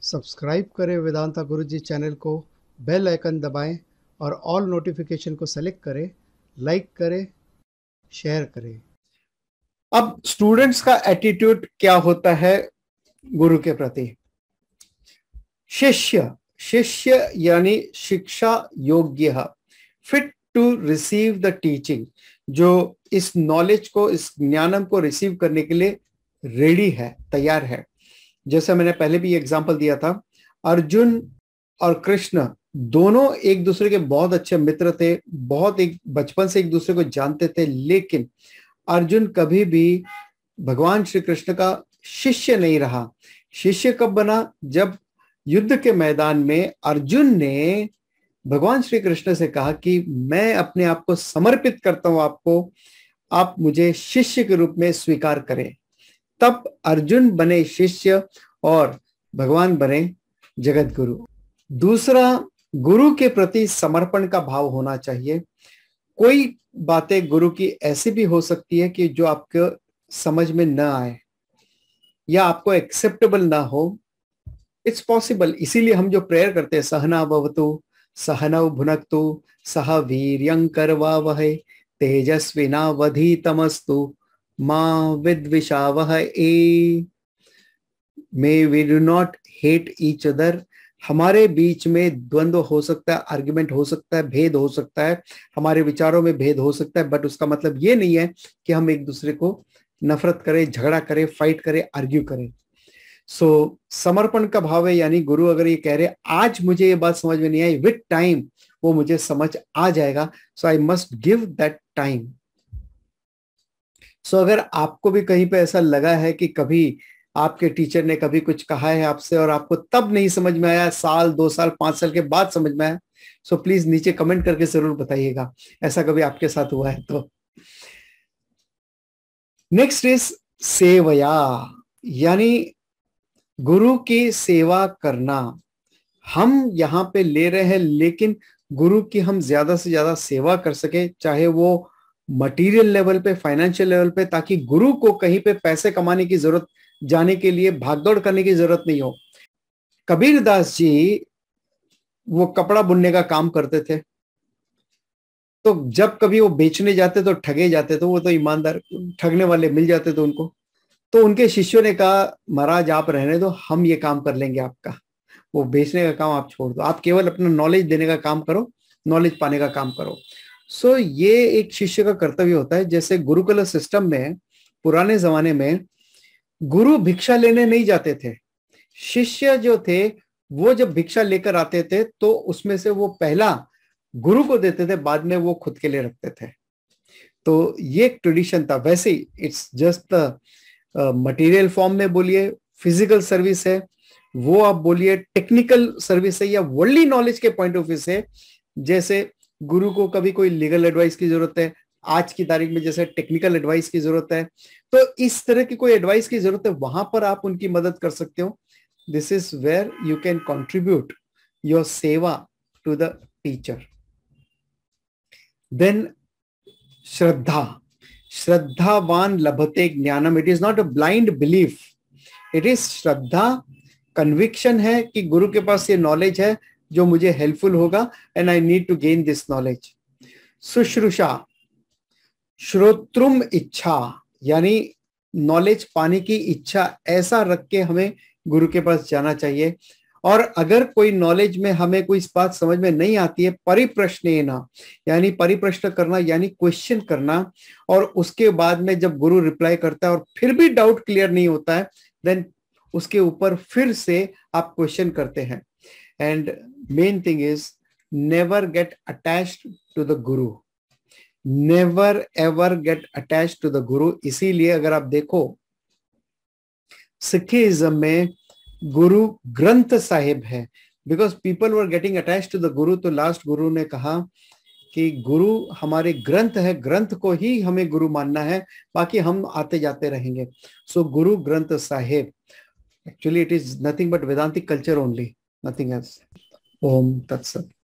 Subscribe करें वेदांता गुरुजी channel को, bell icon दबाएं और ऑल नोटिफिकेशन को सेलेक्ट करें, लाइक करें, शेयर करें। अब स्टूडेंट्स का एटीट्यूड क्या होता है गुरु के प्रति? शिष्य, शिष्य यानी शिक्षा योग्य, fit to receive the teaching, जो इस नॉलेज को, इस ज्ञानम को रिसीव करने के लिए रेडी है, तैयार है। जैसे मैंने पहले भी एग्जांपल दिया था, अर्जुन और कृष्ण दोनों एक दूसरे के बहुत अच्छे मित्र थे, बहुत एक बचपन से एक दूसरे को जानते थे, लेकिन अर्जुन कभी भी भगवान श्री कृष्ण का शिष्य नहीं रहा। शिष्य कब बना? जब युद्ध के मैदान में अर्जुन ने भगवान श्री कृष्ण से कहा कि मैं अपने आप को समर्पित करता हूं आपको, आप मुझे शिष्य के रूप में स्वीकार करें। तब अर्जुन बने शिष्य और भगवान बने जगत गुरु। दूसरा, गुरु के प्रति समर्पण का भाव होना चाहिए। कोई बातें गुरु की ऐसी भी हो सकती है कि जो आपको समझ में न आए या आपको एक्सेप्टेबल ना हो। It's possible. इसीलिए हम जो प्रेयर करते हैं, सहना भवतु सहनौ भुनक्तु सह वीर्यं करवावहै तेजस्विनावधीतमस्तु मा विद्विषावहै। May we do not hate each other. हमारे बीच में द्वंद्व हो सकता है, आर्ग्यूमेंट हो सकता है, भेद हो सकता है, हमारे विचारों में भेद हो सकता है, बट उसका मतलब ये नहीं है कि हम एक दूसरे को नफरत करें, झगड़ा करें, फाइट करें, आर्ग्यू करें। सो समर्पण का भाव है, यानी गुरु अगर ये कह रहे आज मुझे ये बात समझ में नहीं आई, विद टाइम वो मुझे समझ आ जाएगा, so I must give that time. So अगर आपको भी कहीं पे ऐसा लगा है कि कभी आपके टीचर ने कभी कुछ कहा है आपसे और आपको तब नहीं समझ में आया, साल, 2 साल, 5 साल के बाद समझ में आया, सो प्लीज नीचे कमेंट करके जरूर बताइएगा, ऐसा कभी आपके साथ हुआ है तो। नेक्स्ट इज सेवया, यानी गुरु की सेवा करना। हम यहाँ पे ले रहे हैं, लेकिन गुरु की हम ज्यादा से ज्यादा सेवा कर सके, चाहे वो मटेरियल लेवल पे, फाइनेंशियल लेवल पे, ताकि गुरु को कहीं पे पैसे कमाने की जरूरत, जाने के लिए भागदौड़ करने की जरूरत नहीं हो। कबीर दास जी वो कपड़ा बुनने का काम करते थे, तो जब कभी वो बेचने जाते तो ठगे जाते थे, वो तो ईमानदार ठगने वाले मिल जाते थे उनको। तो उनके शिष्यों ने कहा महाराज आप रहने दो, हम ये काम कर लेंगे आपका, वो बेचने का काम आप छोड़ दो, आप केवल अपना नॉलेज देने का काम करो, नॉलेज पाने का काम करो। सो ये एक शिष्य का कर्तव्य होता है। जैसे गुरुकुल सिस्टम में पुराने जमाने में गुरु भिक्षा लेने नहीं जाते थे, शिष्य जो थे वो जब भिक्षा लेकर आते थे तो उसमें से वो पहला गुरु को देते थे, बाद में वो खुद के लिए रखते थे। तो ये एक ट्रेडिशन था। वैसे ही इट्स जस्ट मटेरियल फॉर्म में बोलिए फिजिकल सर्विस है, वो आप बोलिए टेक्निकल सर्विस है, या वर्ल्डली नॉलेज के पॉइंट ऑफ व्यू से, जैसे गुरु को कभी कोई लीगल एडवाइस की जरूरत है, आज की तारीख में जैसे टेक्निकल एडवाइस की जरूरत है, तो इस तरह की कोई एडवाइस की जरूरत है, वहां पर आप उनकी मदद कर सकते हो। This is where you can contribute your seva to the teacher. Then श्रद्धा, श्रद्धावान लभते ज्ञानम। It is not a blind belief, it is shraddha, conviction है कि गुरु के पास ये नॉलेज है जो मुझे हेल्पफुल होगा, and I need to gain this knowledge. शुश्रूषा, श्रोत्रुम इच्छा, यानी नॉलेज पाने की इच्छा ऐसा रख के हमें गुरु के पास जाना चाहिए। और अगर कोई नॉलेज में हमें कोई बात समझ में नहीं आती है, परिप्रश्नेन, यानी परिप्रश्न करना यानी क्वेश्चन करना, और उसके बाद में जब गुरु रिप्लाई करता है और फिर भी डाउट क्लियर नहीं होता है, देन उसके ऊपर फिर से आप क्वेश्चन करते हैं। And main thing is never get attached to the guru, never ever get attached to the guru. इसीलिए अगर आप देखो सिखिज्म में गुरु ग्रंथ साहिब है, because people were getting attached to the guru. तो लास्ट गुरु ने कहा कि गुरु हमारे ग्रंथ है, ग्रंथ को ही हमें गुरु मानना है, बाकी हम आते जाते रहेंगे। So Guru Granth Sahib, actually it is nothing but Vedantic culture only, nothing else. ओम तत्सत।